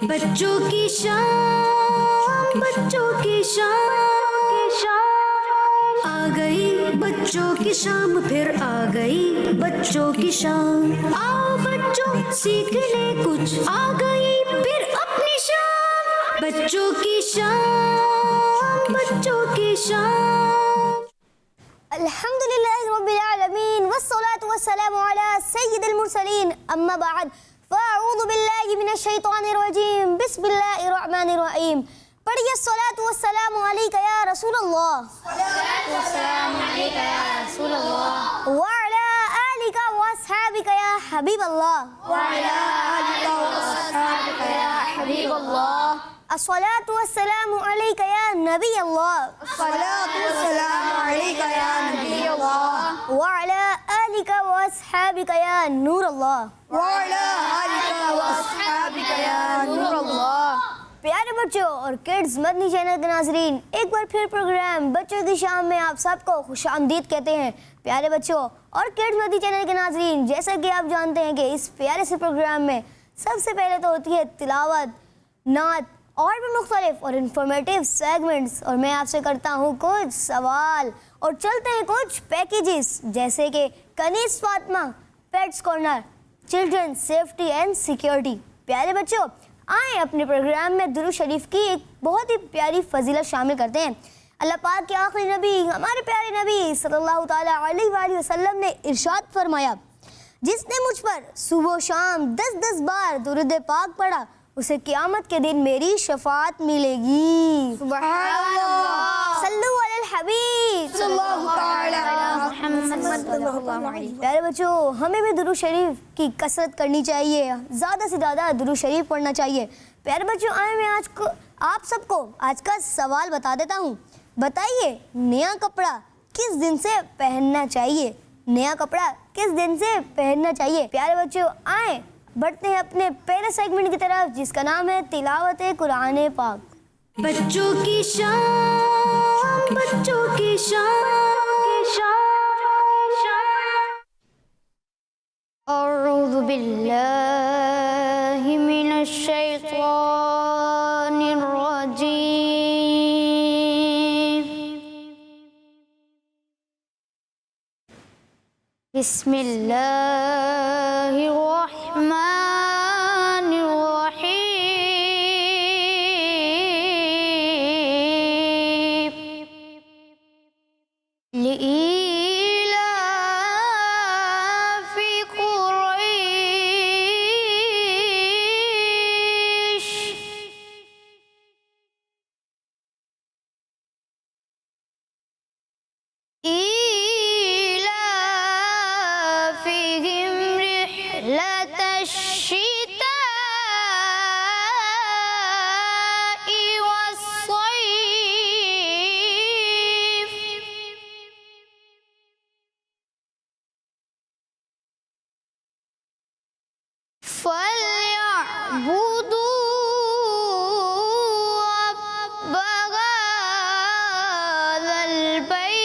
बच्चों की शाम, बच्चों की शाम, आ गई बच्चों की शाम, फिर आ गई बच्चों की शाम। आओ बच्चों सीख ले कुछ, आ गई फिर अपनी शाम। बच्चों की शाम, बच्चों की शाम। अल्हम्दुलिल्लाहि रब्बिल आलमीन वस्सलातु वस्सलामु अला सय्यिदिल मुरसलीन अम्मा बाद फ़अऊज़ु बिल्लाहि मिनश शैतानिर रजीम बिस्मिल्लाहिर रहमानिर रहीम। पढ़िए अस्सलातु वस्सलामु अलैका या रसूलल्लाह व अला आलिका व अस्हाबिका या हबीबल्लाह। अस्सलातु वस्सलामु अलैका या नबी अल्लाह व अला आलिका व अस्हाबिका या नूर अल्लाह। प्यारे बच्चों और किड्स मदनी चैनल के नाजरीन, एक बार फिर प्रोग्राम बच्चों की शाम में आप सबको खुशामदीद कहते हैं। प्यारे बच्चों और किड्स मदनी चैनल के नाजरीन, जैसा कि आप जानते हैं कि इस प्यारे से प्रोग्राम में सबसे पहले तो होती है तिलावत, नात और भी मुख्तलिफ और इंफॉर्मेटिव सेगमेंट्स, और मैं आपसे करता हूँ कुछ सवाल और चलते हैं कुछ पैकेजेस, जैसे कि Kaneez Fatima pets corner, children safety and security. प्यारे बच्चों, आए अपने प्रोग्राम में दुरूद शरीफ की एक बहुत ही प्यारी फजीलत शामिल करते हैं। अल्लाह पाक के आखिरी नबी हमारे प्यारे नबी सल्लल्लाहु ताला अलैहि वसल्लम ने इरशाद फरमाया, जिसने मुझ पर सुबह शाम 10-10 बार दुरूद पाक पढ़ा उसे क़यामत के दिन मेरी शफाअत मिलेगी। सुभानअल्लाह, सल्लु अलल हबीब सल्लल्लाहु ताला मुहम्मद। प्यारे बच्चों, हमें भी दुरूद शरीफ की कसरत करनी चाहिए, ज़्यादा से ज़्यादा दुरूद शरीफ पढ़ना चाहिए। प्यारे बच्चों, आए मैं आज को आप सबको आज का सवाल बता देता हूँ। बताइए, नया कपड़ा किस दिन से पहनना चाहिए? नया कपड़ा किस दिन से पहनना चाहिए? प्यारे बच्चों, आए बढ़ते हैं अपने पहले सेगमेंट की तरफ, जिसका नाम है तिलावत कुरान पाक। बच्चों की शाम, बच्चों की शाम। औज़ु बिल्लाहि मिनश शैतानिर रजीम। बिस्मिल्लाहिर रहमानिर रहीम। लिईलाफि कुरैश ईलाफिहिम रिह्लतश शिताइ वस्सैफ। फलयअबुदू रब्ब हाज़ल बैत।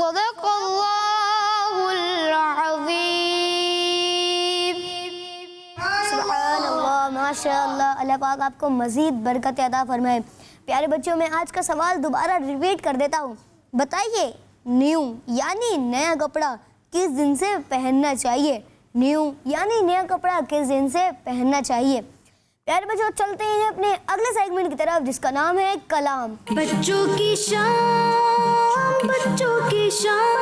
सदक़ल्लाहुल अज़ीम। सुभानअल्लाह, माशाअल्लाह। अल्लाह पाक आपको मज़ीद बरकत अता फरमाए। प्यारे बच्चों, मैं आज का सवाल दोबारा रिपीट कर देता हूँ। बताइए, न्यू यानी नया कपड़ा किस दिन से पहनना चाहिए? न्यू यानी नया कपड़ा किस दिन से पहनना चाहिए? प्यारे बच्चों, चलते हैं अपने अगले सेगमेंट की तरफ, जिसका नाम है कलाम। बच्चों की शाम, बच्चों की शाम।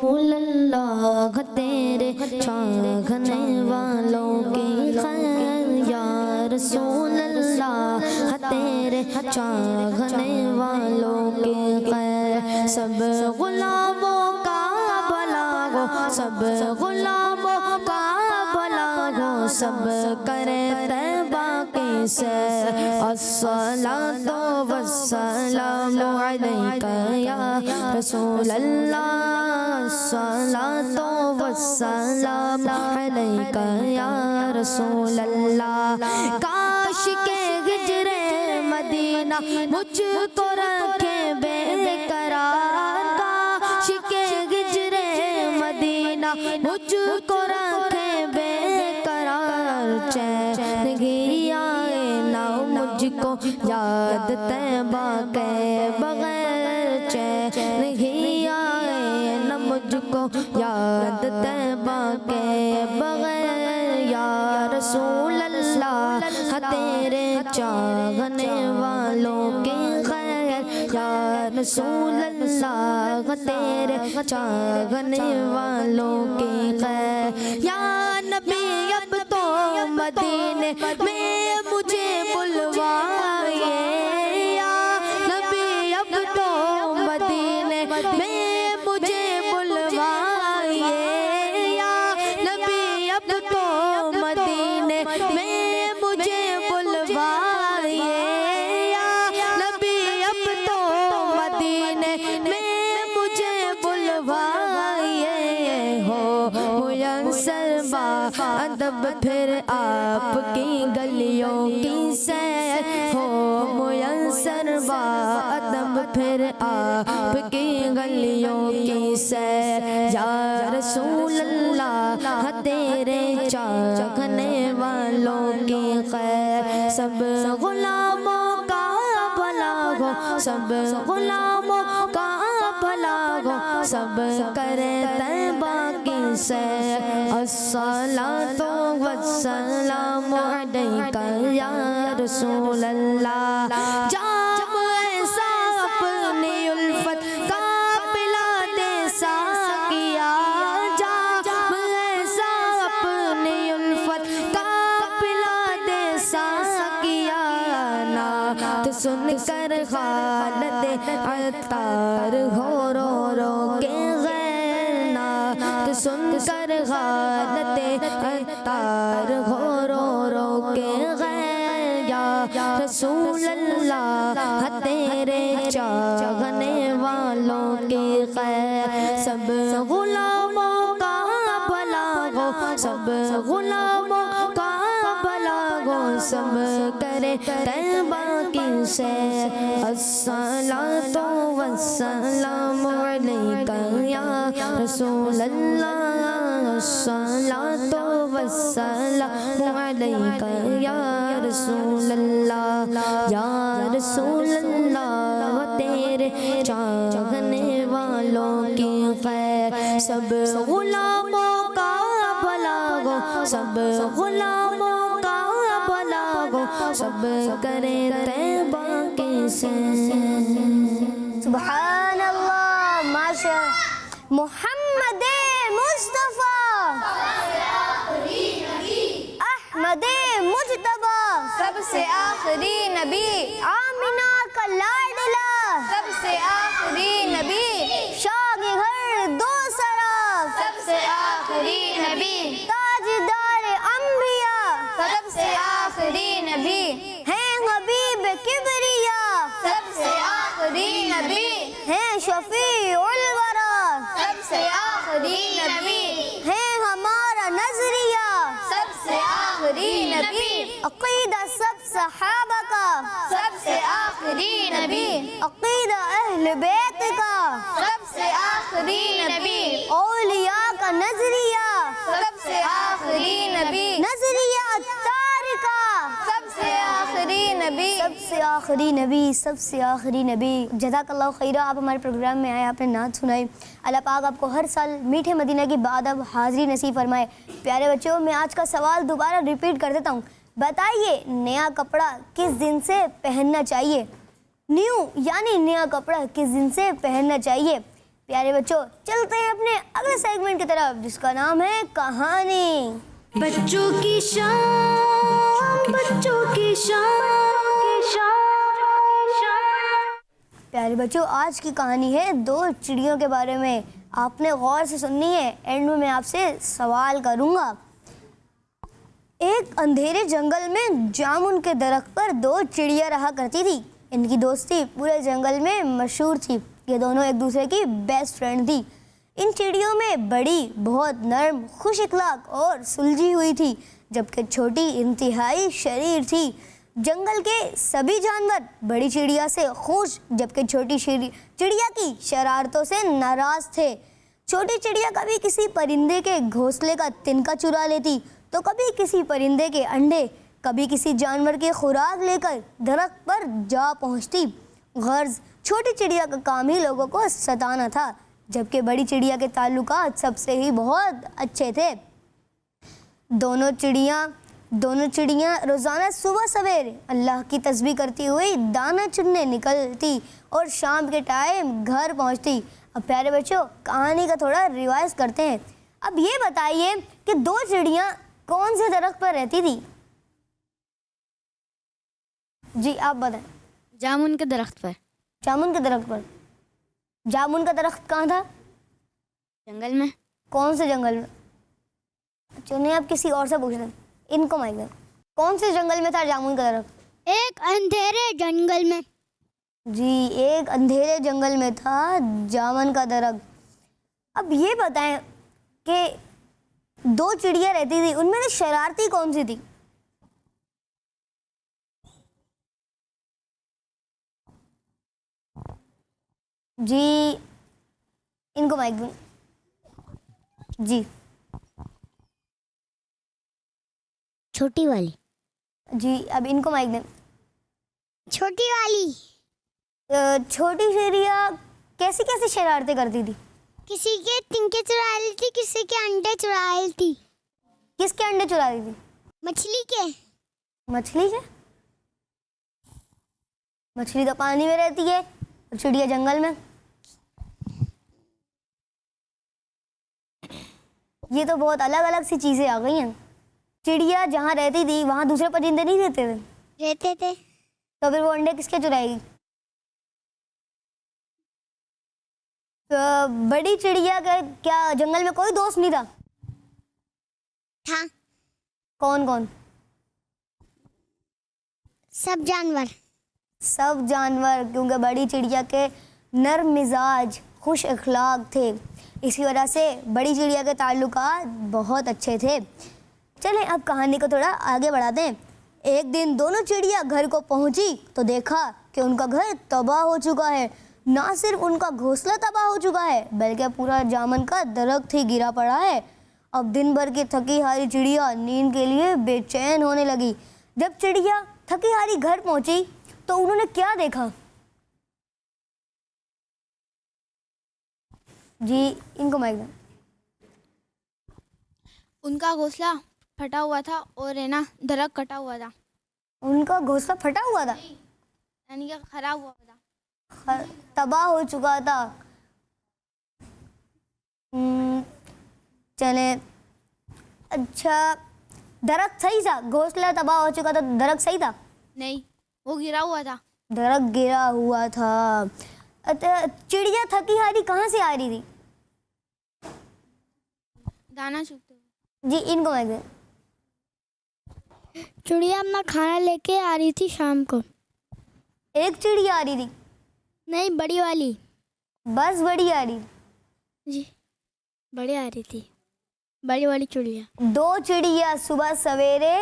अल्लाह तेरे चाहने वालों की खैर या रसूल अल्लाह तेरे चाहने वालों की खैर। सब गुलामों का भला हो, सब गुलामों का भला हो, सब करे तैबा की से। अस्सलातु वस्सलामु अलैका या रसूल अल्लाह, अस्सलातु वस्सलामु अलैका या रसूल अल्लाह। काश के हिजरे मदीना मुझको रखे बेकरार, काश के हिजरे मदीना मुझको रखे बेकरार। चैन ही आए ना मुझको याद तैबा के बगैर, चैन ही आए ना मुझको याद तैबा के बगैर। या रसूल अल्लाह तेरे चाहने वालों की खैर, या रसूल अल्लाह तेरे चाहने वालों की खैर। या नबी अब तो मदीने में मुझे बुलवाइए, या नबी अब तो मदीने में मुझे बुलवाइए, या नबी अब तो मदीने में मुझे बुलवाइए, या नबी अब तो मदीने में मुझे बुलवाइए। हो मुयस्सर अदब फिर आपकी गलियों की सैर, हो मुयस्सर अदब फिर आपकी गलियों की सैर। या रसूल अल्लाह तेरे चाहने वालों की खैर। सब गुलामों का भला हो, सब गुलामों का भला हो, सब करे तैबा की सैर। अस्सलातु वस्सलामु अलैका या रसूल अल्लाह। जाम ऐसा अपनी उल्फत का पिला दे साकिया, जाम ऐसा अपनी उल्फत का पिला दे साकिया। नात सुन कर हालत अतार हो रो रो के गैर, नात सुन कर हालत अतार हो रो रो के गैर। या रसूल अल्लाह तेरे चाहने वालों की खैर। सब गुलामों का भला हो, सब गुलामों का भला हो, सब करे तैबा की सैर। अस्सलातु वस्सलामु अलैका या रसूल अल्लाह, अस्सलातु वस्सलामु अलैका या रसूल अल्लाह। या रसूल अल्लाह तेरे चाहने वालों की खैर। सब गुलामों का भला हो, सब गुलामों का भला हो, सब करे तैबा की सैर। सुभान अल्लाह, माशा मोहम्मद मुस्तफ़ा अहमद मुजतबा, सबसे आखिरी नबी, आमिना का लाडला, सबसे आखिरी नबी, शाह के घर दो सराफ, सबसे आखिरी नबी, ताजदार अंबिया, सबसे आखिरी नबी, हैं हबीब किबरिया, सबसे आखिरी नबी, हैं शफीउल वरा, सबसे आखिरी नबी, हैं हमारा नजरिया, सबसे आखिरी नबी, अकीदा सब सहाबा का, सबसे आखिरी नबी, अकीदा अहल बैत का, सबसे आखिरी नबी, औलिया का नजरिया, सबसे आखिरी नबी, नजरिया तारिका, सबसे आखिरी नबी, सबसे आखिरी नबी, सबसे आखिरी नबी। जज़ाकल्लाह खैरा, आप हमारे प्रोग्राम में आए, आपने नात सुनाई। अल्लाह पाक आपको हर साल मीठे मदीना की बाद अब हाज़री नसीब फरमाए। प्यारे बच्चों, मैं आज का सवाल दोबारा रिपीट कर देता हूँ। बताइए, नया कपड़ा किस दिन से पहनना चाहिए? न्यू यानी नया कपड़ा किस दिन से पहनना चाहिए? प्यारे बच्चों, चलते हैं अपने अगले सेगमेंट की तरफ, जिसका नाम है कहानी। बच्चों की शाम, बच्चों की शाम। प्यारे बच्चों, आज की कहानी है दो चिड़ियों के बारे में। आपने गौर से सुननी है, एंड में मैं आपसे सवाल करूंगा। एक अंधेरे जंगल में जामुन के दरख्त पर दो चिड़िया रहा करती थी। इनकी दोस्ती पूरे जंगल में मशहूर थी। ये दोनों एक दूसरे की बेस्ट फ्रेंड थी। इन चिड़ियों में बड़ी बहुत नर्म, खुश इखलाक और सुलझी हुई थी, जबकि छोटी इंतहाई शरीर थी। जंगल के सभी जानवर बड़ी चिड़िया से खुश, जबकि छोटी चिड़िया की शरारतों से नाराज थे। छोटी चिड़िया कभी किसी परिंदे के घोंसले का तिनका चुरा लेती, तो कभी किसी परिंदे के अंडे, कभी किसी जानवर की खुराक लेकर दरख्त पर जा पहुंचती। गर्ज छोटी चिड़िया का काम ही लोगों को सताना था, जबकि बड़ी चिड़िया के ताल्लुकात सबसे ही बहुत अच्छे थे। दोनों चिड़ियाँ रोज़ाना सुबह सवेरे अल्लाह की तस्बीह करती हुई दाना चुनने निकलती और शाम के टाइम घर पहुंचती। अब प्यारे बच्चों, कहानी का थोड़ा रिवाइज करते हैं। अब ये बताइए कि दो चिड़ियाँ कौन से दरख्त पर रहती थी? जी आप बताएं। जामुन के दरख्त पर। जामुन के दरख्त पर। जामुन का दरख्त कहाँ था? जंगल में। कौन से जंगल में? चुने आप किसी और से पूछ लें। इनको माइक दें। कौन से जंगल में था जामुन का दरख्त? एक अंधेरे जंगल में। जी, एक अंधेरे जंगल में था जामुन का दरख्त। अब ये बताएं कि दो चिड़िया रहती थी, उनमें से शरारती कौन सी थी? जी, इनको माइक दूं। जी, छोटी वाली। जी अब इनको माइक दें। छोटी वाली। छोटी चिड़िया कैसी कैसी शरारतें करती थी? किसी के तिनके चुरा ली थी, किसी के अंडे चुरा ली थी। किसके अंडे चुरा रही थी? मछली के। मछली के? मछली तो पानी में रहती है और चिड़िया जंगल में। ये तो बहुत अलग अलग सी चीजें आ गई हैं। चिड़िया जहाँ रहती थी वहाँ दूसरे परिंदे नहीं रहते थे? रहते थे। तो फिर वो अंडे किसके चुराएगी? तो बड़ी चिड़िया का क्या जंगल में कोई दोस्त नहीं था? था। कौन कौन? सब जानवर। सब जानवर, क्योंकि बड़ी चिड़िया के नर्म मिजाज, खुश अखलाक थे। इसी वजह से बड़ी चिड़िया के ताल्लुकात बहुत अच्छे थे। चलें अब कहानी को थोड़ा आगे बढ़ाते हैं। एक दिन दोनों चिड़िया घर को पहुंची तो देखा कि उनका घर तबाह हो चुका है। ना सिर्फ उनका घोंसला तबाह हो चुका है, बल्कि पूरा जामुन का दरख्त ही गिरा पड़ा है। अब दिन भर की थकी हारी चिड़िया नींद के लिए बेचैन होने लगी। जब चिड़िया थकी हारी घर पहुंची तो उन्होंने क्या देखा? जी, इनको माइक दो। उनका घोंसला फटा हुआ था और है ना दरख्त कटा हुआ था। उनका घोंसला फटा हुआ था, यानी कि खराब हुआ था, तबाह हो चुका था। चले, अच्छा दरख्त सही था? घोंसला तबाह हो चुका था, दरख्त सही था? नहीं, वो गिरा हुआ था। दरख्त गिरा हुआ था। अच्छा, चिड़िया थकी हारी कहाँ से आ रही थी? दाना चुगते हुए। जी, इनको माइक दे। चिड़िया अपना खाना लेके आ रही थी शाम को। एक चिड़िया आ रही थी? नहीं, बड़ी वाली। बस बड़ी आ रही? जी, बड़ी आ रही थी, बड़ी वाली चिड़िया। दो चिड़िया सुबह सवेरे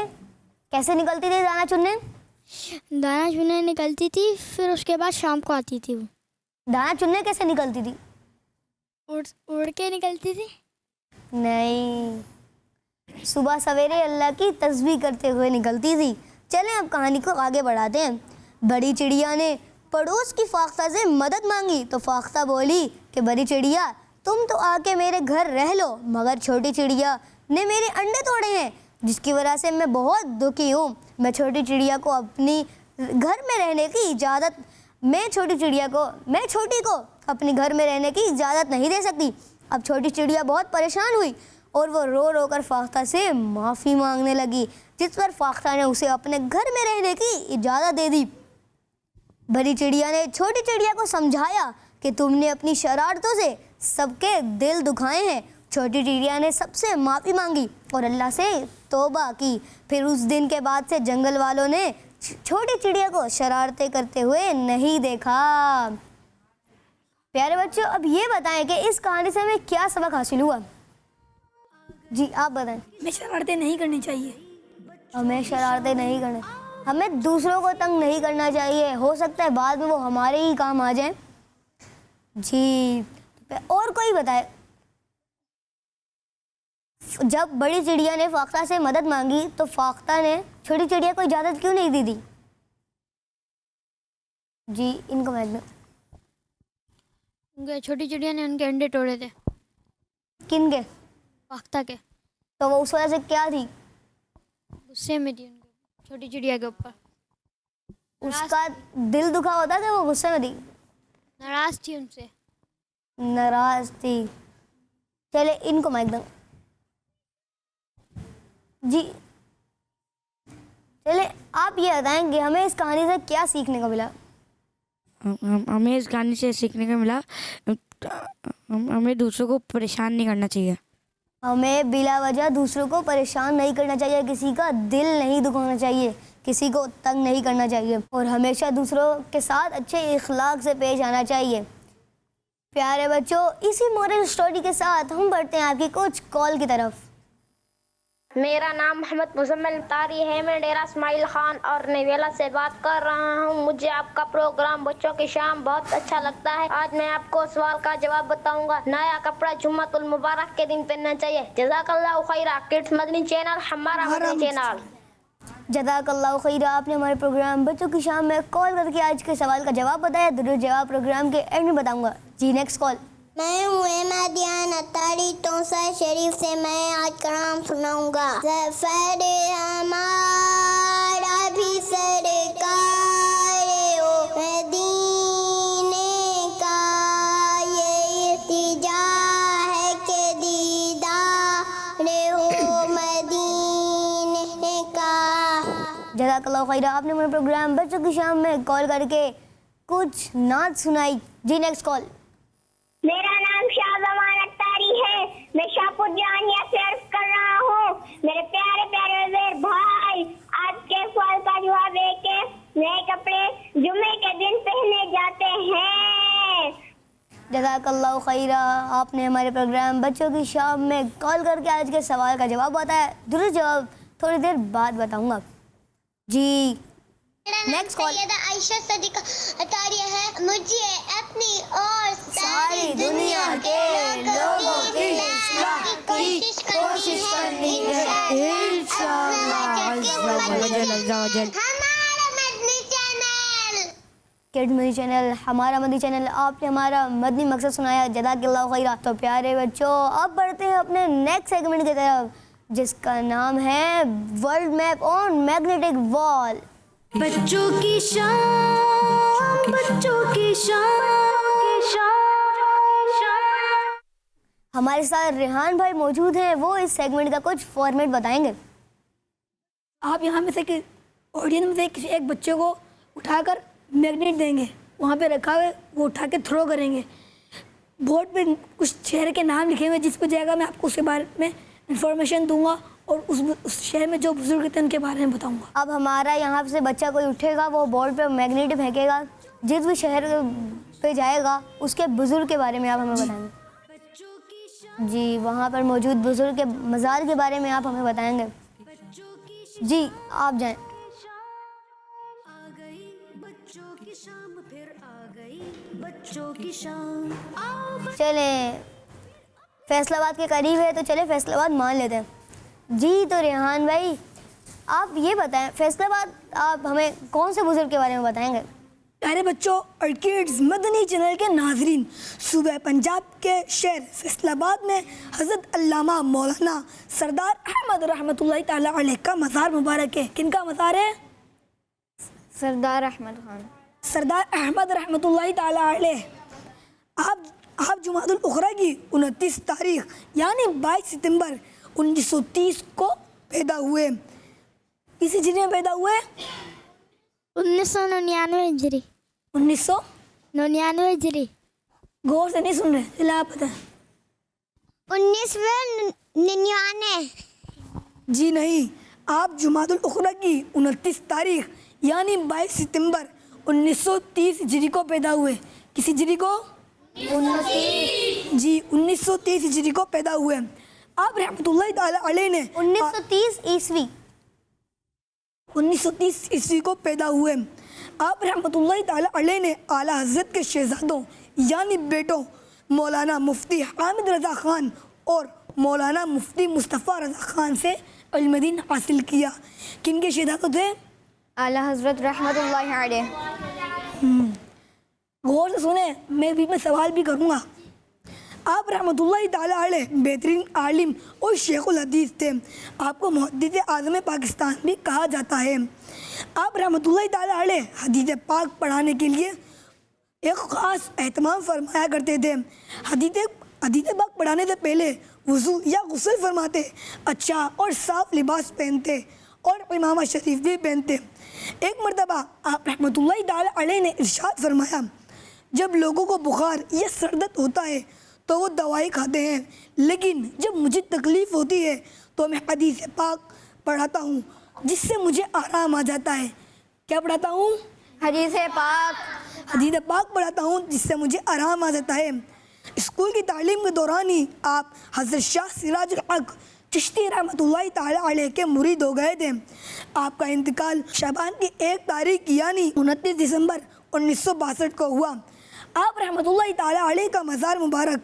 कैसे निकलती थी दाना चुनने? दाना चुनने निकलती थी, फिर उसके बाद शाम को आती थी। वो दाना चुनने कैसे निकलती थी? उड़ के निकलती थी। नहीं, सुबह सवेरे अल्लाह की तस्बीह करते हुए निकलती थी। चलें अब कहानी को आगे बढ़ाते हैं। बड़ी चिड़िया ने पड़ोस की फाख्ता से मदद मांगी तो फाख्ता बोली कि बड़ी चिड़िया, तुम तो आके मेरे घर रह लो, मगर छोटी चिड़िया ने मेरे अंडे तोड़े हैं, जिसकी वजह से मैं बहुत दुखी हूँ। मैं छोटी चिड़िया को अपनी घर में रहने की इजाज़त मैं छोटी को अपने घर में रहने की इजाज़त नहीं दे सकती। अब छोटी चिड़िया बहुत परेशान हुई और वो रो रो कर फाख्ता से माफ़ी मांगने लगी, जिस पर फाख्ता ने उसे अपने घर में रहने की इजाज़त दे दी। बड़ी चिड़िया ने छोटी चिड़िया को समझाया कि तुमने अपनी शरारतों से सबके दिल दुखाए हैं। छोटी चिड़िया ने सबसे माफ़ी मांगी और अल्लाह से तौबा की। फिर उस दिन के बाद से जंगल वालों ने छोटी चिड़िया को शरारतें करते हुए नहीं देखा। प्यारे बच्चों, अब ये बताएं कि इस कहानी से हमें क्या सबक हासिल हुआ। जी आप बताएं। हमें शरारतें नहीं करनी चाहिए। हमें शरारतें नहीं करनी, हमें दूसरों को तंग नहीं करना चाहिए। हो सकता है बाद में वो हमारे ही काम आ जाए। जी, और कोई बताए। जब बड़ी चिड़िया ने फाख्ता से मदद मांगी तो फाख्ता ने छोटी चिड़िया को इजाज़त क्यों नहीं दी थी? जी इनको मैं उनके छोटी चिड़िया ने उनके अंडे तोड़े थे, किन के? फाख्ता के। तो वो उस वजह से क्या थी? गुस्से में थी उनके छोटी चिड़िया के ऊपर। उसका दिल दुखा होता कि वो गुस्से में थी? नाराज थी उनसे। नाराज थी। चले इनको मैं एकदम जी, चले आप ये बताएं कि हमें इस कहानी से क्या सीखने को मिला? हमें इस कहानी से सीखने को मिला हमें दूसरों को परेशान नहीं करना चाहिए। हमें बिला वजह दूसरों को परेशान नहीं करना चाहिए, किसी का दिल नहीं दुखाना चाहिए, किसी को तंग नहीं करना चाहिए और हमेशा दूसरों के साथ अच्छे इखलाक से पेश आना चाहिए। प्यारे बच्चों, इसी मोरल स्टोरी के साथ हम बढ़ते हैं आपकी कुछ कॉल की तरफ। मेरा नाम मोहम्मद मुजम्मिल तारी है। मैं डेरा इस्माइल खान और नवेला से बात कर रहा हूँ। मुझे आपका प्रोग्राम बच्चों की शाम बहुत अच्छा लगता है। आज मैं आपको सवाल का जवाब बताऊंगा। नया कपड़ा जुम्मतुल मुबारक के दिन पहनना चाहिए। जज़ाकल्लाहु खैरा। किड्स मदनी चैनल हमारा मदनी चैनल। जज़ाकल्लाहु खैरा। आपने हमारे प्रोग्राम बच्चों की शाम में कॉल करके आज के सवाल का जवाब बताया। दुरुस्त जवाब प्रोग्राम के एंड में बताऊंगा। जी नेक्स्ट कॉल। मैं हूँ एमादियान अतारी टोंसा शरीफ से। मैं आज कलाम सुनाऊंगा। सफर हमारा भी सरकार ओ मदीने का, ये इल्तिजा है कि दीदार हो मदीने का। जज़ाकल्लाहु खैरा। आपने हमारे प्रोग्राम बच्चों की शाम में कॉल करके कुछ नात सुनाई। जी नेक्स्ट कॉल। मेरा नाम शाहजमान अख्तारी है। मैं शाहपुर जानिया से अर्ज कर रहा हूँ। मेरे प्यारे प्यारे वज़ीर भाई, आज के सवाल का जवाब है कि नए कपड़े जुम्मे के दिन पहने जाते हैं। जज़ाकल्लाहु खैरा। आपने हमारे प्रोग्राम बच्चों की शाम में कॉल करके आज के सवाल का जवाब बताया। दुरुस्त जवाब थोड़ी देर बाद बताऊंगा। जी नेक्स्ट कॉल। आयशा सदीका अतारिया है। मुझे अपनी और सारी दुनिया के लोगों की इस्लाह की कोशिश करनी है इंशाअल्लाह। हमारा Madani channel kids Madani channel हमारा मदनी चैनल। आपने हमारा मदनी मकसद सुनाया। जज़ाकल्लाहु खैरा। तो प्यारे बच्चों, अब बढ़ते हैं अपने नेक्स्ट सेगमेंट की तरफ, जिसका नाम है world map on magnetic wall. बच्चों की शाम, बच्चों की शाम। हमारे साथ रेहान भाई मौजूद हैं। वो इस सेगमेंट का कुछ फॉर्मेट बताएंगे। आप यहाँ में से कि ऑडियंस में से किसी एक बच्चे को उठाकर मैग्नेट देंगे, वहाँ पे रखा हुआ है, वो उठा के थ्रो करेंगे। बोर्ड पे कुछ शहर के नाम लिखे हुए, जिस पर जाएगा मैं आपको उसके बारे में इंफॉर्मेशन दूंगा और उस शहर में जो बुजुर्ग थे उनके बारे में बताऊंगा। अब हमारा यहाँ से बच्चा कोई उठेगा, वो बोर्ड पे मैग्नेट फेंकेगा, जिस भी शहर पे जाएगा उसके बुजुर्ग के बारे में आप हमें बताएंगे। जी वहाँ पर मौजूद बुजुर्ग के मज़ार के बारे में आप हमें बताएंगे। जी आप जाएं। आ गई बच्चों की शाम, फिर आ गई बच्चों की शाम। चलें, फैसलाबाद के करीब है तो चले फैसलाबाद मान लेते हैं। जी तो रेहान भाई, आप ये बताएं, फैसलाबाद आप हमें कौन से बुजुर्ग के बारे में बताएंगे? प्यारे बच्चों और किड्स मदनी चैनल के नाजरीन, सूबे पंजाब के शहर फैसलाबाद में हज़रत अल्लामा मौलाना सरदार अहमद रहमतुल्लाहि ताला अलैह का मज़ार मुबारक है। किनका मज़ार है? सरदार अहमद खान। सरदार अहमद रहमतुल्लाहि ताला अलैह आप जुमादुल उखरा की 29 तारीख यानी 22 सितंबर 1930 को पैदा हुए। किस हिजरी में पैदा हुए? 1999 हिजरी। 1999 हिजरी। गौर से नहीं सुन रहे, चला आप बताएं। 1999। जी नहीं, आप जुमादुल उखरा की 29 तारीख यानी 22 सितंबर 1930 हिजरी को पैदा हुए। किस हिजरी को? 1930 हिजरी को पैदा हुए। आप रहमतुल्लाहि ताला अलैह ने 1930 ईस्वी 1930 ईस्वी को पैदा हुए। आप रहमतुल्लाहि ताला अलैह ने आला हज़रत के शहजादों यानी बेटों मौलाना मुफ्ती हामिद रज़ा ख़ान और मौलाना मुफ्ती मुस्तफ़ा रज़ा ख़ान से इल्म दीन हासिल किया। किनके शहजादों थे? आला हज़रत रहमतुल्लाहि अलैह। गौर से सुने, मैं बीच में सवाल भी करूँगा। आप रहमतुल्लाहि ताला अलैह बेहतरीन आलिम और शेखुल हदीस थे। आपको मुहद्दिस आज़म पाकिस्तान भी कहा जाता है। आप रहमतुल्लाहि ताला अलैह हदीस पाक पढ़ाने के लिए एक ख़ास एहतमाम फरमाया करते थे। हदीस पाक पढ़ाने से पहले वज़ू या गुस्ल फरमाते, अच्छा और साफ़ लिबास पहनते और इमामा शरीफ भी पहनते। एक मरतबा आप रहमतुल्लाहि ताला अलैह ने इरशाद फरमाया, जब लोगों को बुखार या सरदर्द होता है तो वो दवाई खाते हैं, लेकिन जब मुझे तकलीफ़ होती है तो मैं हदीस पाक पढ़ाता हूँ जिससे मुझे आराम आ जाता है। क्या पढ़ाता हूँ? हदीस पाक पढ़ाता हूँ जिससे मुझे आराम आ जाता है। स्कूल की तालीम के दौरान ही आप हज़रत शाह सिराजुल हक चिश्ती रहमतुल्लाहि ताला अलैह के मुरीद हो गए थे। आपका इंतकाल शबान की 1 तारीख यानी 29 दिसंबर 1962 को हुआ। आप रहमतुल्लाहि ताला अलैह का मज़ार मुबारक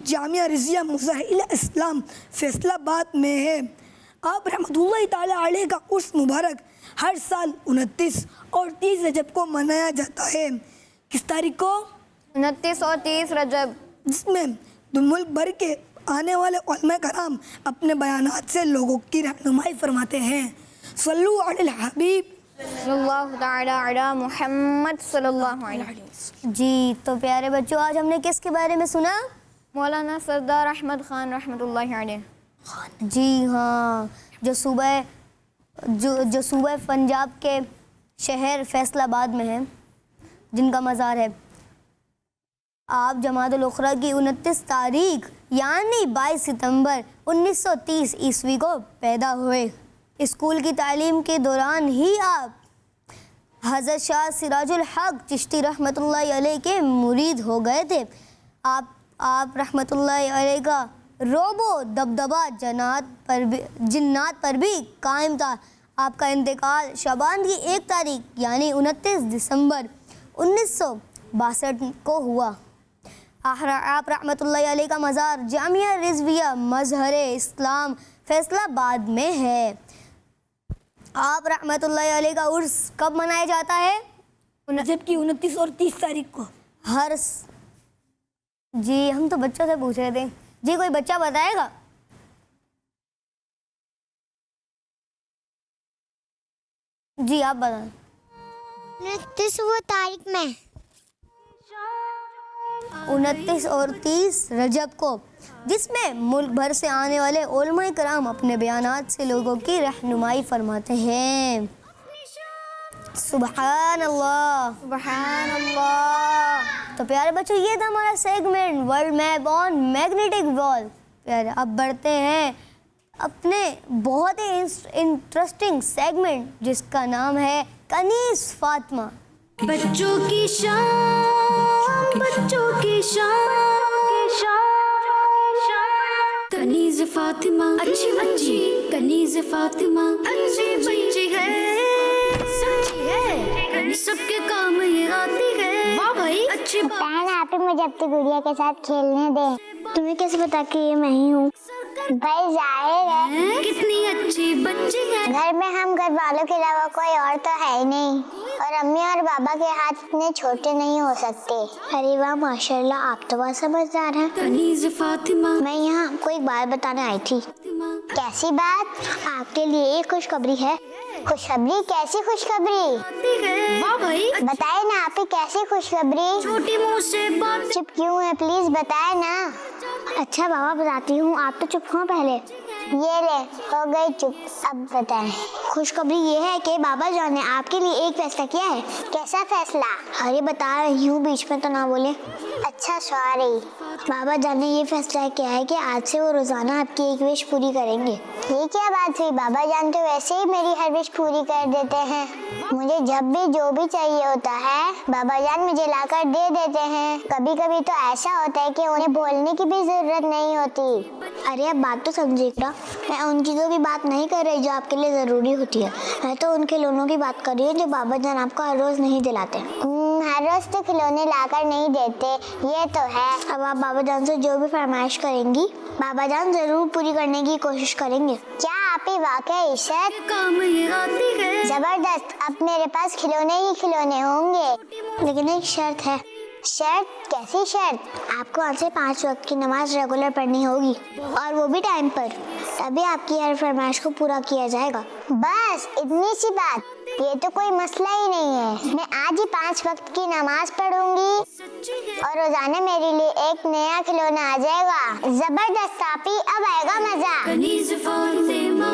जामिया रिज़िया मुज़ाहिल इस्लाम फैसलाबाद में है। आप रहमतुल्लाहि ताला अलैह का उर्स मुबारक हर साल 29 और 30 रजब को मनाया जाता है। किस तारीख को? 29 और 30 रजब, जिसमें मुल्क भर के आने वाले उलमा कराम अपने बयानात से लोगों की रहनुमाई फरमाते हैं। सल्लु अलल हबीब सल्लल्लाहु ताला अला मुहम्मद सल्लल्लाहु अलैहि वसल्लम। जी तो प्यारे बच्चों, आज हमने किसके बारे में सुना? मौलाना सरदार अहमद ख़ान रहमतुल्लाहि अलैह। जी हाँ, जो सूबा पंजाब के शहर फैसलाबाद में है, जिनका मज़ार है। आप जमातुल उखरा की 29 तारीख यानी 22 सितंबर 1930 ईस्वी को पैदा हुए। स्कूल की तालीम के दौरान ही आप हज़रत शाह सिराजुल हक चिश्ती रहमतुल्लाहि अलैह के मुरीद हो गए थे। आप रहमतुल्लाहि अलैह का रोबो दबदबा जिन्नात पर भी कायम था। आपका इंतकाल शबान की 1 तारीख यानी 29 दिसंबर 1962 को हुआ। आप रहमतुल्लाहि अलैह का मज़ार जामिया रिज़विया मज़हरे इस्लाम फैसलाबाद में है। आप रहमतुल्लाहि अलैह का उर्स कब मनाया जाता है? जबकि 29 और 30 तारीख को। जी हम तो बच्चों से पूछ रहे थे। जी कोई बच्चा बताएगा? जी आप बताएं। 29 तारीख में 29 और 30 रजब को, जिसमें मुल्क भर से आने वाले उलमाए कराम अपने बयानात से लोगों की रहनुमाई फरमाते हैं। सुबहान अल्लाह, सुबहान अल्लाह। तो प्यारे बच्चों, ये था हमारा segment world map on magnetic wall. प्यारे अब बढ़ते हैं अपने बहुत ही इंटरेस्टिंग सेगमेंट जिसका नाम है कनीज़ फातिमा। बच्चों की शान, बच्चों की शान, कनीज़ फातिमा अच्छी बच्ची, कनीज़ फातिमा अच्छी बच्ची है, सच्ची है, सबके काम ये आती है। वाह भाई अच्छी पहले आप ही मुझे अपनी गुड़िया के साथ खेलने दे। तुम्हें कैसे पता कि ये मैं ही हूँ? भाई जाहिर है। कितनी अच्छी बच्ची है। घर में हम घर वालों के अलावा कोई और तो है ही नहीं, और अम्मी और बाबा के हाथ इतने छोटे नहीं हो सकते। अरे वाह माशाल्लाह, आप तो बहुत समझदार हैं। कनीज़ फातिमा, मैं यहाँ आपको एक बात बताने आई थी। कैसी बात? आपके लिए एक खुशखबरी है। खुशखबरी? कैसी खुशखबरी? वाह भाई, बताए ना आप ही, कैसी खुशखबरी? छोटी मुंह से बात। चुप क्यों है, प्लीज बताए ना। अच्छा बाबा बताती हूँ, आप तो चुप हो पहले। ये ले, हो गई चुप, अब बताएं। खुशखबरी ये है कि बाबा जान ने आपके लिए एक फैसला किया है। कैसा फैसला? अरे बता रही हूँ, बीच में तो ना बोले। अच्छा सॉरी। बाबा जान ने ये फैसला किया है कि आज से वो रोजाना आपकी एक विश पूरी करेंगे। ये क्या बात हुई? बाबा जान तो वैसे ही मेरी हर विश पूरी कर देते हैं। मुझे जब भी जो भी चाहिए होता है बाबा जान मुझे लाकर दे देते हैं। कभी कभी तो ऐसा होता है कि उन्हें बोलने की भी जरूरत नहीं होती। अरे अब बात तो समझिए ना, मैं उन चीज़ों की बात नहीं कर रही जो आपके लिए ज़रूरी होती है। मैं तो उन खिलौनों की बात कर रही हूँ जो बाबा जान आपको हर रोज़ नहीं दिलाते। हर रोज़ तो खिलौने लाकर नहीं देते, ये तो है। अब आप बाबा जान से जो भी फरमाइश करेंगी बाबा जान ज़रूर पूरी करने की कोशिश करेंगे। क्या आप ही वाकई इशरत? काम ये आती है। जबरदस्त, अब मेरे पास खिलौने ही खिलौने होंगे। लेकिन एक शर्त है। शर्त? कैसी शर्त? आपको आज से 5 वक्त की नमाज रेगुलर पढ़नी होगी, और वो भी टाइम पर। तभी आपकी हर फरमाइश को पूरा किया जाएगा। बस इतनी सी बात? ये तो कोई मसला ही नहीं है। मैं आज ही 5 वक्त की नमाज पढ़ूंगी और रोजाना मेरे लिए एक नया खिलौना आ जाएगा। जबरदस्त आपी, अब आएगा मजा। कनीज़ फातिमा।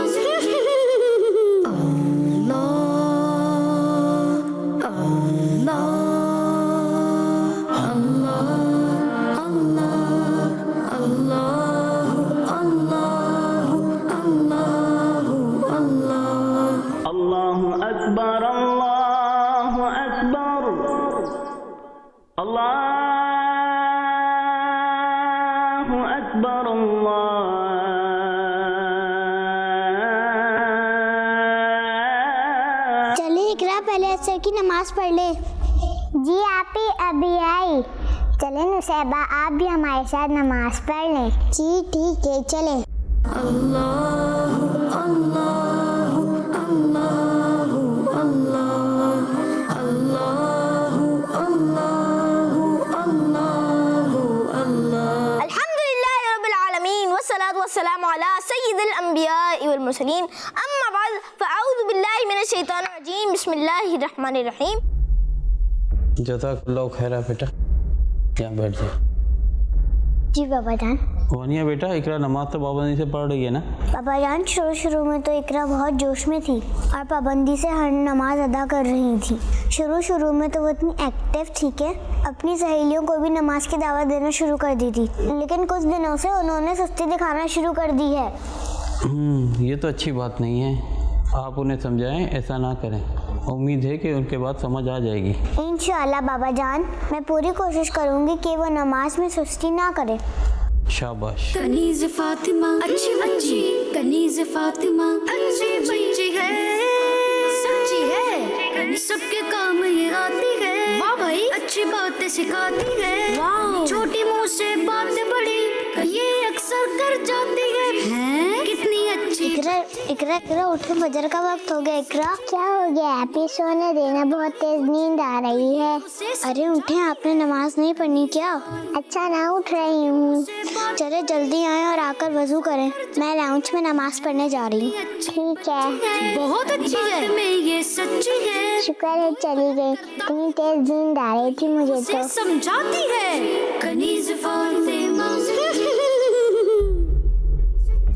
अल्लाहु अकबर, अल्लाहु अकबर, अल्लाहु अकबर, चलिए इकरा, पहले असर की नमाज पढ़ ले। जी आप ही अभी आई। चले नुसैबा, आप भी हमारे साथ नमाज पढ़ लें। जी ठीक है, चले। अल्लाहु अल्लाहु अल्लाहु अल्लाह अल्लाहु अल्लाहु अल्लाहु अल्लाह। अल्हम्दुलिल्लाह रब्बिल आलमीन वस्सलातु वस्सलामु अला सय्यिदिल अंबिया वल मुरसलीन, अम्मा बाद फअऊज़ु बिल्लाहि मिनश शैतानिर रजीम, बिस्मिल्लाहिर रहमानिर रहीम। जज़ाकल्लाहु खैरा बेटा, यहाँ बैठ जाओ। जी बाबा जान। वानिया बेटा, इकरा नमाज तो पाबंदी से पढ़ रही है ना? बाबा जान शुरू में तो इकरा बहुत जोश में थी और पाबंदी से हर नमाज अदा कर रही थी। शुरू में तो वो इतनी एक्टिव थी कि अपनी सहेलियों को भी नमाज की दावत देना शुरू कर दी थी, लेकिन कुछ दिनों से उन्होंने सुस्ती दिखाना शुरू कर दी है। ये तो अच्छी बात नहीं है। आप उन्हें समझाएं, ऐसा ना करें। उम्मीद है कि उनके बाद समझ आ जाएगी। इंशाअल्लाह बाबा जान, मैं पूरी कोशिश करूंगी कि वो नमाज में सुस्ती ना करे। शाबाश। कनीज़ फातिमा अच्छी बच्ची, कनीज़ फातिमा अच्छी बच्ची है, सच्ची है, सबके काम ये आती है। वाह भाई, अच्छी बातें सिखाती है। वाह, छोटी मुंह से बातें बड़ी ये अक्सर कर जाती है। हैं? कितनी अच्छी। इकरा उठो, फजर का वक्त हो गया। इकरा क्या हो गया? हैप्पी, सोने देना, बहुत तेज नींद आ रही है। अरे उठे, आपने नमाज नहीं पढ़नी क्या? अच्छा ना उठ रही हूँ। चले जल्दी आए और आकर वजू करें, मैं लाउंज में नमाज पढ़ने जा रही हूँ। ठीक है, बहुत अच्छी है, में ये सच्ची है। शुक्र है चली गई, इतनी तेज नींद आ रही थी मुझे तो। समझाती है कनीज़ फातिमा।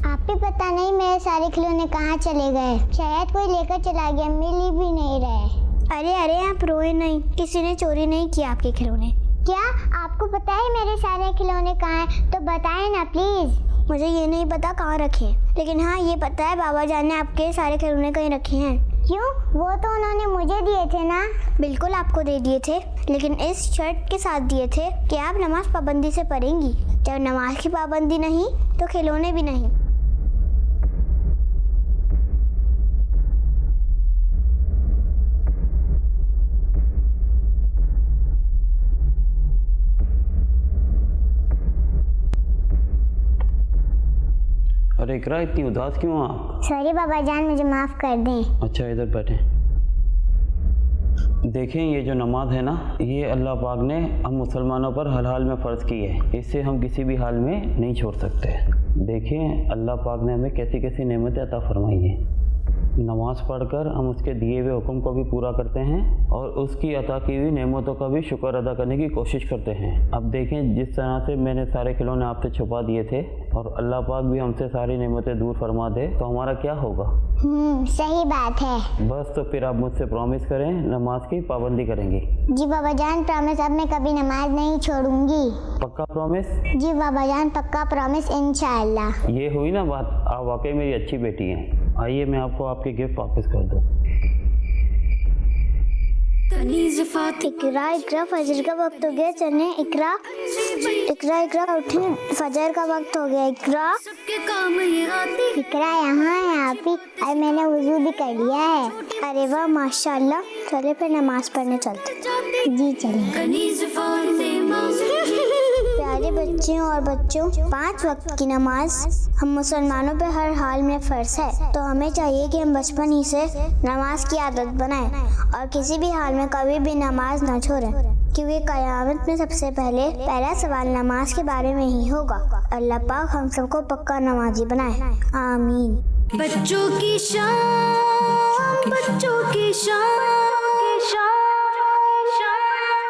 आप ही पता नहीं मेरे सारे खिलौने कहाँ चले गए। शायद कोई लेकर चला गया, मिल भी नहीं रहे। अरे आप रोए नहीं, किसी ने चोरी नहीं किया आपके खिलौने। क्या आपको पता है मेरे सारे खिलौने कहाँ हैं? तो बताएं ना प्लीज। मुझे ये नहीं पता कहाँ रखे हैं, लेकिन हाँ ये पता है बाबा जान ने आपके सारे खिलौने कहीं रखे हैं। क्यों? वो तो उन्होंने मुझे दिए थे ना। बिल्कुल आपको दे दिए थे, लेकिन इस शर्त के साथ दिए थे कि आप नमाज पाबंदी से पढ़ेंगी। जब नमाज की पाबंदी नहीं तो खिलौने भी नहीं। अरे इकरा, इतनी उदास क्यों आप? सॉरी बाबा जान, मुझे माफ कर दें। अच्छा इधर बैठे। देखें, ये जो नमाज है ना, ये अल्लाह पाक ने हम मुसलमानों पर हर हाल में फ़र्ज़ की है। इसे हम किसी भी हाल में नहीं छोड़ सकते। देखें अल्लाह पाक ने हमें कैसी कैसी नेमतें अता फरमाई हैं। नमाज पढ़कर हम उसके दिए हुए हुक्म को भी पूरा करते हैं और उसकी अता की हुई नेमतों का भी शुक्र अदा करने की कोशिश करते हैं। अब देखें, जिस तरह से मैंने सारे खिलौने आपसे छुपा दिए थे और अल्लाह पाक भी हमसे सारी नेमतें दूर फरमा दे तो हमारा क्या होगा? सही बात है। बस तो फिर आप मुझसे प्रॉमिस करें नमाज की पाबंदी करेंगे। जी बाबा जान प्रॉमिस, अब मैं कभी नमाज नहीं छोड़ूंगी। पक्का प्रॉमिस? जी बाबा जान पक्का प्रॉमिस इंशाअल्लाह। ये हुई ना बात, आप वाकई मेरी अच्छी बेटी हैं। आइए मैं आपको आपके गिफ्ट वापस कर दूँ। इकरा इकरा फजर का वक्त हो गया, चले इकरा इकरा इकरा उठे, फजर का वक्त हो गया। इकरा इकरा यहाँ है आप ही। अरे मैंने वुजू भी कर लिया है। अरे वाह माशाल्लाह, चले फिर नमाज पढ़ने चलते। जी चले। प्यारे बच्चियों और बच्चों, 5 वक्त की नमाज हम मुसलमानों पे हर हाल में फ़र्ज है, तो हमें चाहिए कि हम बचपन ही से नमाज की आदत बनाएं और किसी भी हाल में कभी भी नमाज न छोड़ें, क्योंकि क़यामत में सबसे पहला सवाल नमाज के बारे में ही होगा। अल्लाह पाक हम सबको पक्का नमाजी बनाए, आमीन। बच्चों की शान, बच्चों की शान।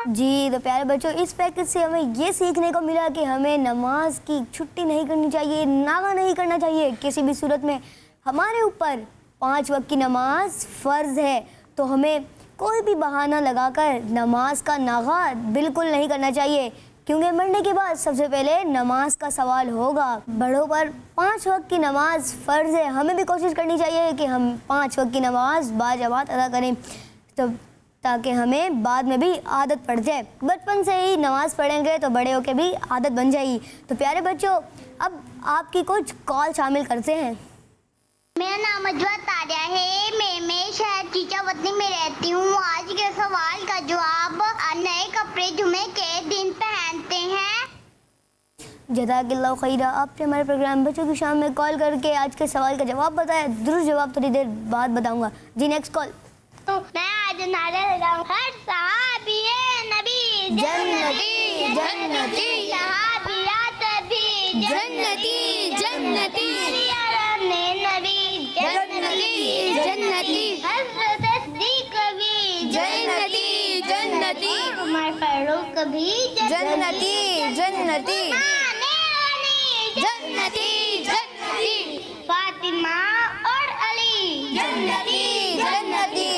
जी तो प्यारे बच्चों, इस पैकेज से हमें ये सीखने को मिला कि हमें नमाज की छुट्टी नहीं करनी चाहिए, नागा नहीं करना चाहिए किसी भी सूरत में। हमारे ऊपर 5 वक्त की नमाज फ़र्ज़ है, तो हमें कोई भी बहाना लगाकर नमाज का नागा बिल्कुल नहीं करना चाहिए, क्योंकि मरने के बाद सबसे पहले नमाज का सवाल होगा। बड़ों पर 5 वक्त की नमाज फ़र्ज़ है, हमें भी कोशिश करनी चाहिए कि हम 5 वक्त की नमाज बाजमात अदा करें, तो ताकि हमें बाद में भी आदत पड़ जाए। बचपन से ही नमाज पढ़ेंगे तो बड़े होकर भी आदत बन जाएगी। तो प्यारे बच्चों, अब आपकी कुछ कॉल शामिल करते हैं। मेरा नाम अजवा तारिया है, मैं शहर चीचावतनी में रहती हूँ। आज के सवाल का जवाब, नए कपड़े जुमे के दिन पहनते हैं। जज़ाकल्लाहु खैरा, आपने हमारे प्रोग्राम बच्चों की शाम में कॉल करके आज के सवाल का जवाब बताया। दुरुस्त जवाब थोड़ी देर बाद बताऊंगा। जी नेक्स्ट कॉल। तो मैं आज नारे लगाऊं, हर सहाबिये नबी जन्नती जन्नती, सहाबियात भी जन्नती जन्नती, ने नबी जन्नती जन्नती, हज़रत सिद्दीक़ भी जन्नती जन्नती, उमर फारूक भी जन्नती जन्नती, जन्नती जन्नती, फातिमा और अली जन्नती जन्नती,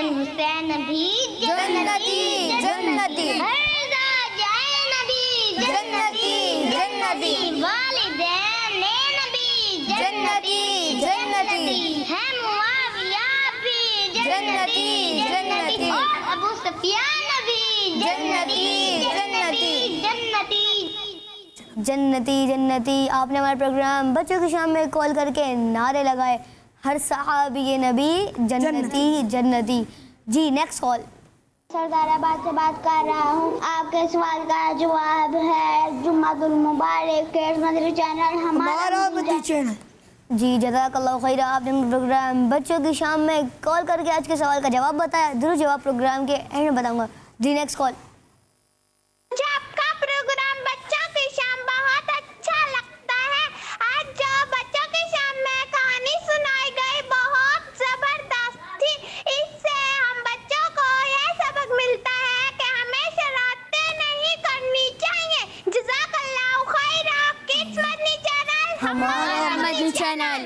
हुसैन भी जन्नती जन्नती, नबी जन्नती जन्नती, वालिदैन नबी जन्नती जन्नती, है मुआविया भी जन्नती जन्नती, और अबू सुफियान भी जन्नती जन्नती जन्नती। जन्नती जन्नती, आपने हमारे प्रोग्राम बच्चों की शाम में कॉल करके नारे लगाए, हर सहाबी नबी जन्नती जन्नती। जी नेक्स्ट कॉल। सरदाराबाद से बात कर रहा हूँ। आपके सवाल का जवाब है जुम्मातुल मुबारक मदरी चैनल हमारा मदरी चैनल। जी जज़ाकल्लाहु खैरा, आपने प्रोग्राम बच्चों की शाम में कॉल करके आज के सवाल का जवाब बताया। दुरुस्त जवाब प्रोग्राम के एंड में बताऊंगा। जी नेक्स्ट कॉल। मुझे आपका प्रोग्राम बच्चों की शाम बहुत अच्छा लगता है। आज जो बच्चों की शाम में कहानी सुनाई गई बहुत जबरदस्त थी। इससे हम बच्चों को यह सबक मिलता है कि हमें शरारतें नहीं करनी चाहिए। जज़ाकल्लाहु खैरा, किड्स मदनी चैनल हमारा मदनी चैनल।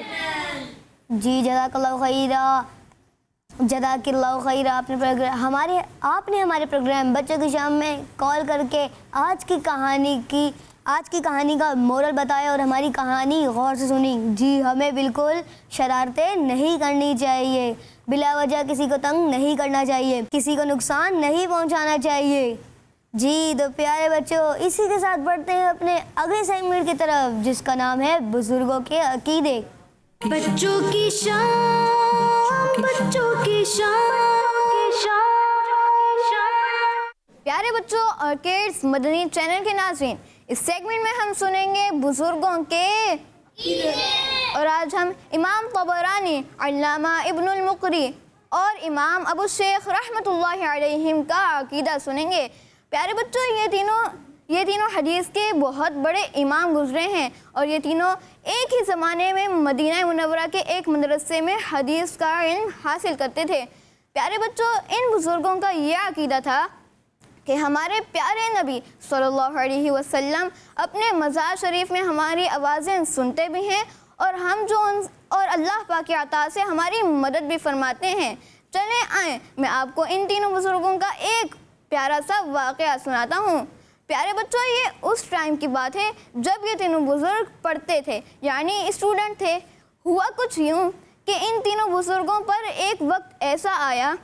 जी जज़ाकल्लाहु खैरा, जज़ाकल्लाहु खैरा, आपने हमारे प्रोग्राम बच्चों की शाम में कॉल करके आज की कहानी का मोरल बताया और हमारी कहानी गौर से सुनी। जी हमें बिल्कुल शरारतें नहीं करनी चाहिए, बिला वजह किसी को तंग नहीं करना चाहिए, किसी को नुकसान नहीं पहुंचाना चाहिए। जी तो प्यारे बच्चों, इसी के साथ बढ़ते हैं अपने अगले सेगमेंट की तरफ, जिसका नाम है बुजुर्गों के अकीदे। बच्चों की शान, बच्चों की शान। प्यारे बच्चों और किड्स मदनी चैनल के नाज़रीन, इस सेगमेंट में हम सुनेंगे बुजुर्गों के, और आज हम इमाम तबरानी, अल्लामा इब्नुल मुकरी और इमाम अबू शेख रहमतुल्लाहि अलैहिम का अकीदा सुनेंगे। प्यारे बच्चों, ये तीनों हदीस के बहुत बड़े इमाम गुजरे हैं और ये तीनों एक ही ज़माने में मदीना मुनव्वरा के एक मदरसे में हदीस का इल्म हासिल करते थे। प्यारे बच्चों, इन बुज़ुर्गों का ये अकीदा था कि हमारे प्यारे नबी सल्लल्लाहु अलैहि वसल्लम अपने मज़ार शरीफ में हमारी आवाज़ें सुनते भी हैं और और अल्लाह पाक की अता से हमारी मदद भी फरमाते हैं। चलें आएँ, मैं आपको इन तीनों बुज़ुर्गों का एक प्यारा सा वाक़या सुनाता हूँ। प्यारे बच्चों, ये उस टाइम की बात है जब ये तीनों बुज़ुर्ग पढ़ते थे, यानी स्टूडेंट थे। हुआ कुछ यूँ कि इन तीनों बुज़ुर्गों पर एक वक्त ऐसा आया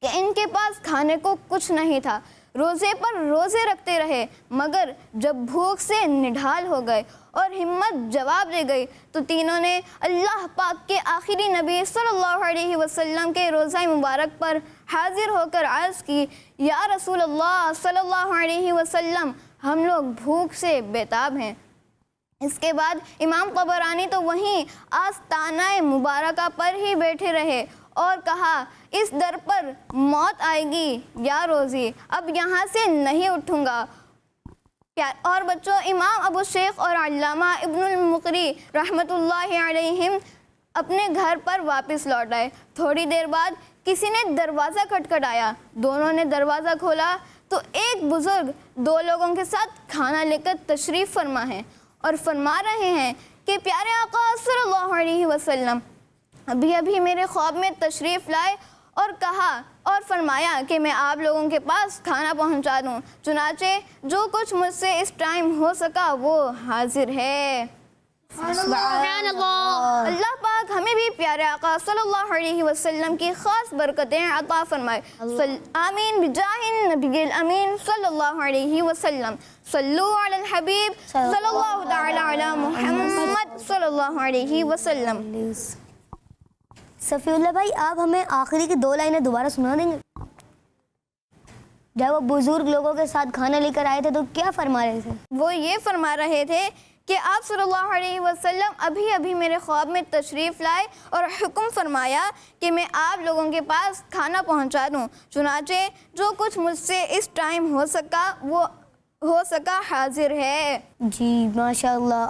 कि इनके पास खाने को कुछ नहीं था। रोज़े पर रोज़े रखते रहे, मगर जब भूख से निढाल हो गए और हिम्मत जवाब दे गई तो तीनों ने अल्लाह पाक के आखिरी नबी सल्लल्लाहु अलैहि वसल्लम के रोज़ा मुबारक पर हाजिर होकर अर्ज़ की, या रसूल अल्लाह सल्लल्लाहु अलैहि वसल्लम, हम लोग भूख से बेताब हैं। इसके बाद इमाम तबरानी तो वहीं आस्ताना मुबारका पर ही बैठे रहे और कहा, इस दर पर मौत आएगी या रोज़ी, अब यहाँ से नहीं उठूँगा। और बच्चों, इमाम अबू शेख और अल्लामा इब्नुल मुक़री रहमतुल्लाहि अलैहिम अपने घर पर वापस लौट आए। थोड़ी देर बाद किसी ने दरवाज़ा खटखटाया। दोनों ने दरवाज़ा खोला तो एक बुज़ुर्ग दो लोगों के साथ खाना लेकर तशरीफ़ फरमा है और फरमा रहे हैं कि प्यारे आका सल्लल्लाहु अलैहि वसल्लम अभी अभी मेरे ख्वाब में तशरीफ़ लाए और कहा और फरमाया कि मैं आप लोगों के पास खाना पहुंचा दूं। चुनाचे जो कुछ मुझसे इस टाइम हो सका वो हाजिर है। अल्लाह पाक हमें भी प्यारे आका सल्लल्लाहु अलैहि वसल्लम की ख़ास बरकतें अता फरमाए। आमीन बिजाहिन नबील अमीन सल्लल्लाहु अलैहि वसल्लम। सल्लु अलल हबीब सल्लल्लाहु तआला अला मुहम्मद सल्लल्लाहु अलैहि वसल्लम। सफ़ीउल्लाह भाई, आप हमें आखिरी की 2 लाइनें दोबारा सुना देंगे? जब वो बुजुर्ग लोगों के साथ खाना लेकर आए थे तो क्या फरमा रहे थे? वो ये फरमा रहे थे कि आप सल्लल्लाहु अलैहि वसल्लम अभी अभी मेरे ख्वाब में तशरीफ़ लाए और हुक्म फरमाया कि मैं आप लोगों के पास खाना पहुंचा दूं। चुनाचे जो कुछ मुझसे इस टाइम हो सका हाजिर है। जी माशाअल्लाह,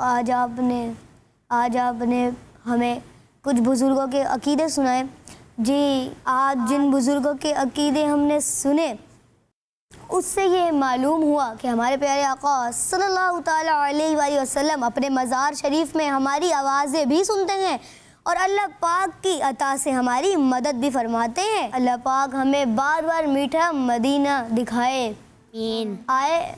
आज आपने हमें कुछ बुज़ुर्गों के अकीदे सुनाए। जी, आज जिन बुज़ुर्गों के अकीदे हमने सुने उससे ये मालूम हुआ कि हमारे प्यारे आका सल्लल्लाहु ताला अलैहि वसल्लम अपने मज़ार शरीफ में हमारी आवाज़ें भी सुनते हैं और अल्लाह पाक की अता से हमारी मदद भी फरमाते हैं। अल्लाह पाक हमें बार बार मीठा मदीना दिखाए। आए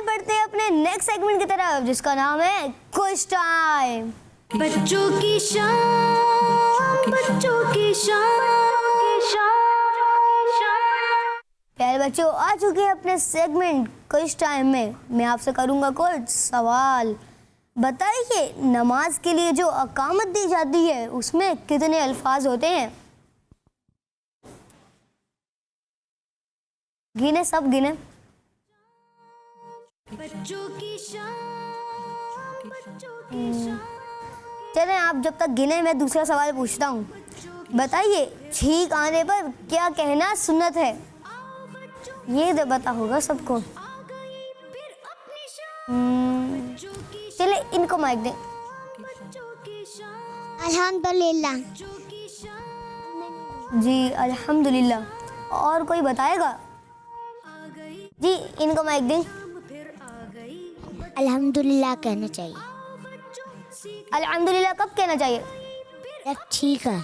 बढ़ते हैं अपने नेक्स्ट सेगमेंट की तरफ, जिसका नाम है क्विज टाइम। बच्चों की शान, बच्चों की शान। प्यारे बच्चों, आ चुके हैं अपने सेगमेंट क्विज टाइम में। मैं आपसे करूंगा कुछ सवाल। बताइए, नमाज के लिए जो अकामत दी जाती है उसमें कितने अल्फाज होते हैं? गिने, सब गिने। बच्चों की शान, बच्चों की शान। चलें, आप जब तक गिने मैं दूसरा सवाल पूछता हूँ। बताइए, छींक आने पर क्या कहना सुन्नत है? ये तो पता होगा सबको। चले इनको माइक दें। अल्हम्दुलिल्लाह। जी अल्हम्दुलिल्लाह। और कोई बताएगा? जी इनको माइक दें। अल्हम्दुलिल्लाह कहना चाहिए। अल्हम्दुलिल्लाह कब कहना चाहिए? ठीक है।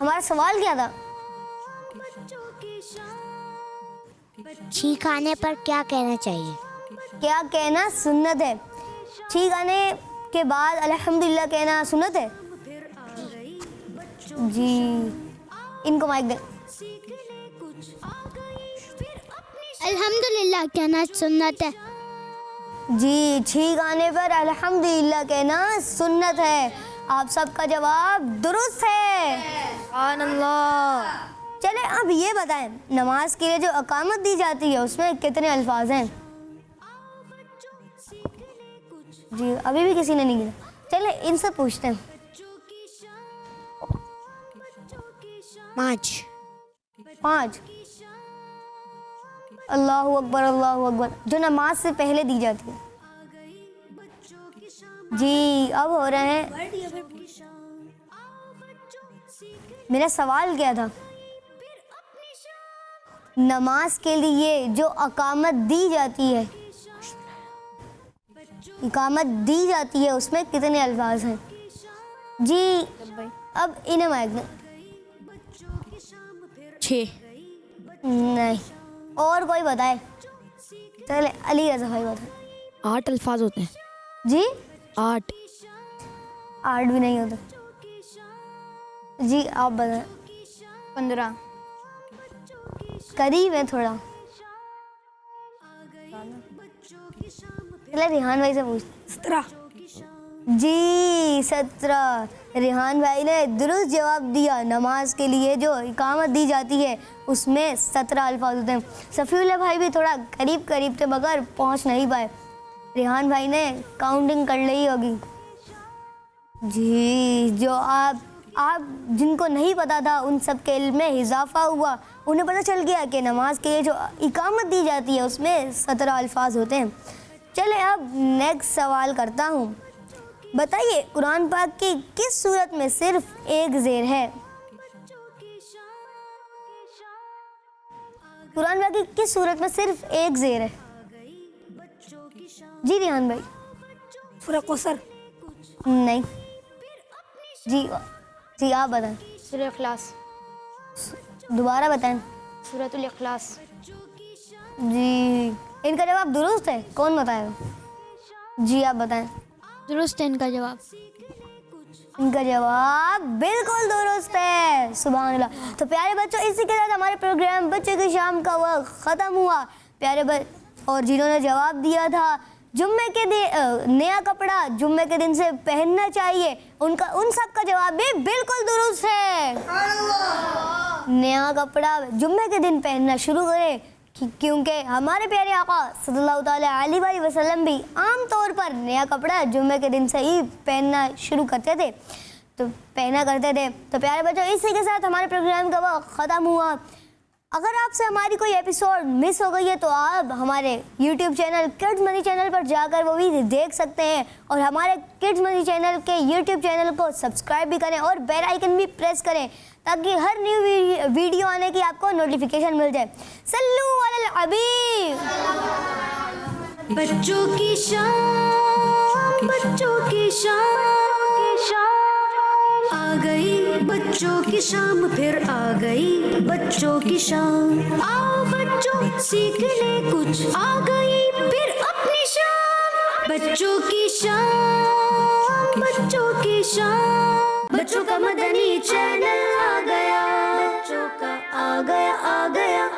हमारा सवाल क्या था? छींक आने पर क्या कहना चाहिए? क्या कहना सुन्नत है? छींक आने के बाद अल्हम्दुलिल्लाह कहना सुन्नत है? जी इनको माइक दें। अल्हम्दुलिल्लाह कहना सुन्नत है। जी, छींक आने पर अल्हम्दुलिल्लाह कहना सुन्नत है। आप सबका जवाब दुरुस्त है। सुभान अल्लाह। चले अब ये बताएं, नमाज के लिए जो अकामत दी जाती है उसमें कितने अल्फाज हैं? जी अभी भी किसी ने नहीं गिना। चले इनसे पूछते हैं। 5। अल्लाहु अकबर, जो नमाज से पहले दी जाती है। जी अब हो रहे हैं, मेरा सवाल क्या था? नमाज के लिए जो अकामत दी जाती है, इकामत दी जाती है, उसमें कितने अल्फाज हैं? जी अब इन्हें माइक में 6। नहीं, और कोई बताए? चले अली रज़ा भाई बताए। 8 अल्फाज होते हैं जी 8। 8 भी नहीं होते। जी आप बताएं। 15। करीब है थोड़ा। चले रिहान भाई से पूछ। 17। जी 17। रिहान भाई ने दुरुस्त जवाब दिया। नमाज के लिए जो इकामत दी जाती है उसमें 17 अल्फाज होते हैं। सफ़ीउल्लाह भाई भी थोड़ा करीब करीब थे मगर पहुंच नहीं पाए। रिहान भाई ने काउंटिंग कर ली होगी। जी जो आप जिनको नहीं पता था उन सब के इल्म में इजाफा हुआ। उन्हें पता चल गया कि नमाज के लिए जो इकामत दी जाती है उसमें 17 अल्फाज होते हैं। चले अब नेक्स्ट सवाल करता हूँ। बताइए कुरान पाक की किस सूरत में सिर्फ एक ज़ेर है? कुरान पाक की किस सूरत में सिर्फ एक ज़ेर है? जी रिहान भाई। सूरह कौसर। नहीं। जी आप बताएं। सूरह इखलास। दोबारा बताएं। सूरतुल इखलास। जी इनका जवाब दुरुस्त है। कौन बताएगा? जी आप बताएं। दुरुस्त है इनका जवाब। इनका जवाब बिल्कुल दुरुस्त है। सुभान अल्लाह। तो प्यारे बच्चों, इसी के साथ हमारे प्रोग्राम बच्चों की शाम का वक्त ख़त्म हुआ। प्यारे और जिन्होंने जवाब दिया था जुम्मे के दिन नया कपड़ा जुम्मे के दिन से पहनना चाहिए, उन सब का जवाब भी बिल्कुल दुरुस्त है। नया कपड़ा जुम्मे के दिन पहनना शुरू करें क्योंकि हमारे प्यारे आका सल्लल्लाहु अलैहि वसल्लम भी आम तौर पर नया कपड़ा जुम्मे के दिन से ही पहनना शुरू करते थे, तो पहना करते थे। तो प्यारे बच्चों, इसी के साथ हमारे प्रोग्राम का वक्त ख़त्म हुआ। अगर आपसे हमारी कोई एपिसोड मिस हो गई है तो आप हमारे YouTube channel kids money channel पर जाकर वो भी देख सकते हैं और हमारे किड्स मनी चैनल के YouTube चैनल को सब्सक्राइब भी करें और बेल आइकन भी प्रेस करें ताकि हर न्यू वीडियो आने की आपको नोटिफिकेशन मिल जाए। सल्लू अलल हबीब। बच्चों की शाम, बच्चों की शाम, आ गई बच्चों की शाम, फिर आ गई बच्चों की शाम। आओ बच्चों सीखने कुछ, आ गई फिर अपनी शाम। बच्चों की शाम, बच्चों की शाम, बच्चों का मदनी चैनल आ गया, बच्चों का आ गया, आ गया।